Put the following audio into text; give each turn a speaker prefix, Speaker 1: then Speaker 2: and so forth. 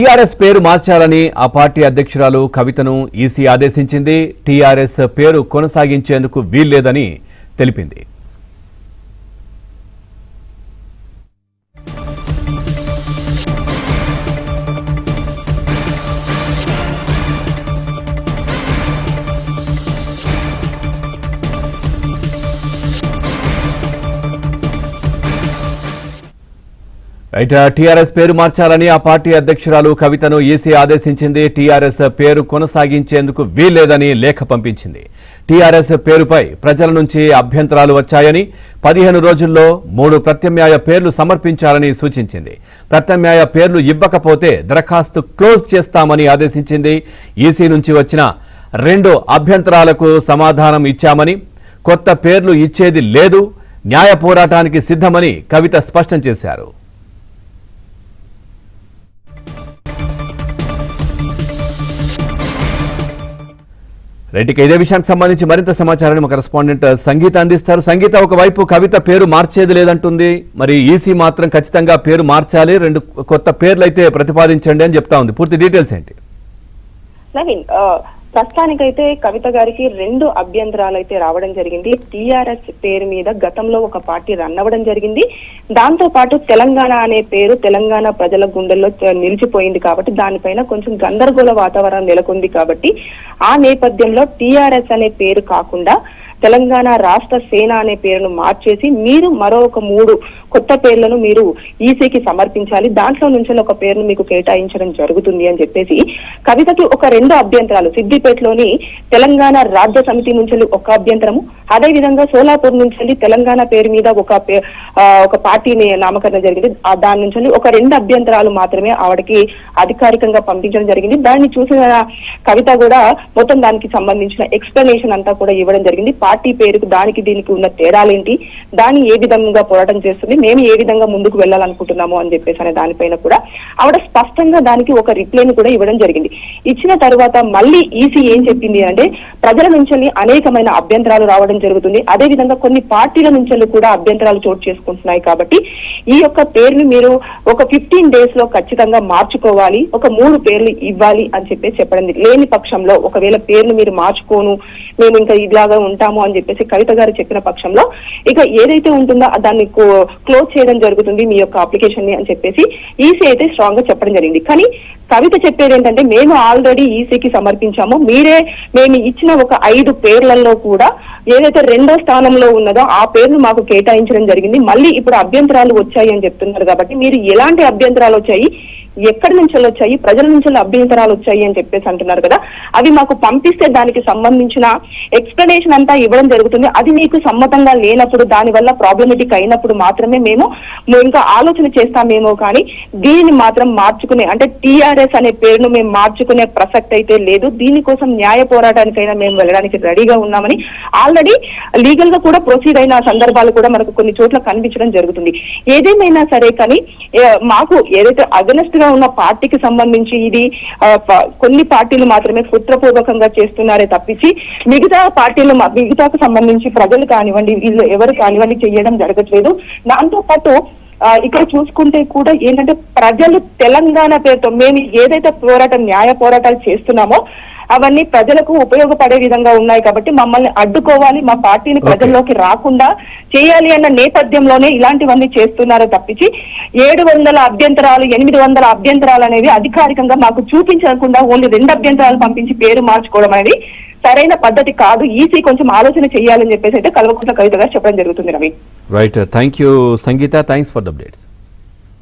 Speaker 1: TRS పేరు మార్చాలని ఆ పార్టీ అధ్యక్షురాలు కవితను ఈసీ ఆదేశించింది. టీఆర్ఎస్ పేరు కొనసాగించేందుకు వీల్లేదని తెలిపింది. టీఆర్ఎస్ పేరు మార్చాలని ఆ పార్టీ అధ్యక్షురాలు కవితను ఈసీ ఆదేశించింది. టీఆర్ఎస్ పేరు కొనసాగించేందుకు వీల్లేదని లేఖ పంపించింది. టీఆర్ఎస్ పేరుపై ప్రజల నుంచి అభ్యంతరాలు వచ్చాయని 15 రోజుల్లో 3 ప్రత్యామ్నాయ పేర్లు సమర్పించాలని సూచించింది. ప్రత్యామ్నాయ పేర్లు ఇవ్వకపోతే దరఖాస్తు క్లోజ్ చేస్తామని ఆదేశించింది. ఈసీ నుంచి వచ్చిన 2 అభ్యంతరాలకు సమాధానం ఇచ్చామని, కొత్త పేర్లు ఇచ్చేది లేదు, న్యాయ పోరాటానికి సిద్ధమని కవిత స్పష్టం చేశారు. ఇదే విషయానికి సంబంధించి మరింత సమాచారాన్ని మా కరెస్పాండెంట్ సంగీత అందిస్తారు. సంగీత, ఒకవైపు కవిత పేరు మార్చేది లేదంటుంది, మరి ఈసీ మాత్రం ఖచ్చితంగా పేరు మార్చాలి, 2 కొత్త పేర్లు అయితే ప్రతిపాదించండి అని చెప్తా ఉంది. పూర్తి డీటెయిల్స్ ఏంటి?
Speaker 2: నవీన్, ప్రస్తుతానికైతే కవిత గారికి 2 అభ్యంతరాలు అయితే రావడం జరిగింది. టీఆర్ఎస్ పేరు మీద గతంలో ఒక పార్టీ రన్ అవ్వడం జరిగింది. దాంతో పాటు తెలంగాణ అనే పేరు తెలంగాణ ప్రజల గుండెల్లో నిలిచిపోయింది కాబట్టి దానిపైన కొంచెం గందరగోళ వాతావరణం నెలకొంది కాబట్టి ఆ నేపథ్యంలో టీఆర్ఎస్ అనే పేరు కాకుండా తెలంగాణ రాష్ట్ర సేన అనే పేరును మార్చేసి మీరు మరొక 3 కొత్త పేర్లను మీరు ఈసీకి సమర్పించాలి, దాంట్లో నుంచి ఒక పేరును మీకు కేటాయించడం జరుగుతుంది అని చెప్పేసి కవితకి ఒక 2 అభ్యంతరాలు, సిద్దిపేటలోని తెలంగాణ రాజ్య సమితి నుంచి ఒక అభ్యంతరము, అదే విధంగా సోలాపూర్ నుంచి తెలంగాణ పేరు మీద ఒక పార్టీని నామకరణం జరిగింది, దాని నుంచి ఒక 2 అభ్యంతరాలు మాత్రమే ఆవిడకి అధికారికంగా పంపించడం జరిగింది. దాన్ని చూసిన కవిత కూడా మొత్తం దానికి సంబంధించిన ఎక్స్ప్లెనేషన్ అంతా కూడా ఇవ్వడం జరిగింది. పార్టీ పేరుకు దానికి దీనికి ఉన్న తేడాలేంటి, దాన్ని ఏ విధంగా పోరాటం చేస్తుంది, మేము ఏ విధంగా ముందుకు వెళ్ళాలనుకుంటున్నాము అని చెప్పేసి అనే దానిపైన కూడా ఆవిడ స్పష్టంగా దానికి ఒక రిప్లైని కూడా ఇవ్వడం జరిగింది. ఇచ్చిన తర్వాత మళ్ళీ ఈసీ ఏం చెప్పింది అంటే ప్రజల నుంచి అనేకమైన అభ్యంతరాలు రావడం జరుగుతుంది, అదే విధంగా కొన్ని పార్టీల నుంచి కూడా అభ్యంతరాలు చోటు చేసుకుంటున్నాయి కాబట్టి ఈ యొక్క పేరుని మీరు ఒక 15 days లో ఖచ్చితంగా మార్చుకోవాలి, ఒక 3 పేర్లు ఇవ్వాలి అని చెప్పేసి చెప్పడం. లేని పక్షంలో ఒకవేళ పేర్లు మీరు మార్చుకోను, మేము ఇంకా ఇలాగా ఉంటాము అని చెప్పేసి కవిత గారు చెప్పిన పక్షంలో ఇక ఏదైతే ఉంటుందో దాన్ని క్లోజ్ చేయడం జరుగుతుంది మీ యొక్క అప్లికేషన్ ని అని చెప్పేసి ఈసీ అయితే స్ట్రాంగ్ గా చెప్పడం జరిగింది. కానీ కవిత చెప్పేది ఏంటంటే మేము ఆల్రెడీ ఈసీకి సమర్పించాము, మేము ఇచ్చిన ఒక 5 పేర్లలో కూడా ఏదైతే 2వ స్థానంలో ఉన్నదో ఆ పేరును మాకు కేటాయించడం జరిగింది, మళ్ళీ ఇప్పుడు అభ్యంతరాలు వచ్చాయి అని చెప్తున్నారు కాబట్టి మీరు ఎలాంటి అభ్యంతరాలు వచ్చాయి, ఎక్కడి నుంచి వచ్చాయి, ప్రజల నుంచి అభ్యంతరాలు వచ్చాయి అని చెప్పేసి అంటున్నారు కదా, అవి మాకు పంపిస్తే దానికి సంబంధించిన ఎక్స్ప్లెనేషన్ అంతా ఇవ్వడం జరుగుతుంది. అది మీకు సమ్మతంగా లేనప్పుడు, దాని వల్ల ప్రాబ్లమెటిక్ అయినప్పుడు మాత్రమే మేము ఇంకా ఆలోచన చేస్తామేమో, కానీ దీనిని మాత్రం మార్చుకునే అంటే టీఆర్ఎస్ అనే పేరును మేము మార్చుకునే ప్రసక్తి అయితే లేదు. దీనికోసం న్యాయ పోరాటానికైనా మేము వెళ్ళడానికి రెడీగా ఉన్నామని ఆల్రెడీ లీగల్ గా కూడా ప్రొసీడ్ అయిన సందర్భాలు కూడా మనకు కొన్ని చోట్ల కనిపించడం జరుగుతుంది. ఏదేమైనా సరే కానీ మాకు ఏదైతే అగనెస్ట్ గా ఉన్న పార్టీకి సంబంధించి ఇది కొన్ని పార్టీలు మాత్రమే కుట్రపూర్వకంగా చేస్తున్నారే తప్పించి మిగతాకు సంబంధించి ప్రజలు కానివ్వండి, వీళ్ళు ఎవరు కానివ్వండి చేయడం జరగట్లేదు. దాంతో పాటు ఇక్కడ చూసుకుంటే కూడా ఏంటంటే ప్రజలు తెలంగాణ పేరుతో మేము ఏదైతే న్యాయ పోరాటాలు చేస్తున్నామో అవన్నీ ప్రజలకు ఉపయోగపడే విధంగా ఉన్నాయి కాబట్టి మమ్మల్ని అడ్డుకోవాలి, మా పార్టీని ప్రజల్లోకి రాకుండా చేయాలి అన్న నేపథ్యంలోనే ఇలాంటివన్నీ చేస్తున్నారు తప్పించి 700 అభ్యంతరాలు 800 అభ్యంతరాలు అనేవి అధికారికంగా మాకు చూపించకుండా ఓన్లీ 2 అభ్యంతరాలు పంపించి పేరు మార్చుకోవడం అనేది సరైన పద్ధతి కాదు. ఈసీ కొంచెం ఆలోచన చేయాలని చెప్పేసి అయితే కల్వకుంట్ల కవిత గారు చెప్పడం జరుగుతుంది. Ravi,
Speaker 1: right, thank you Sangeetha, thanks for the updates.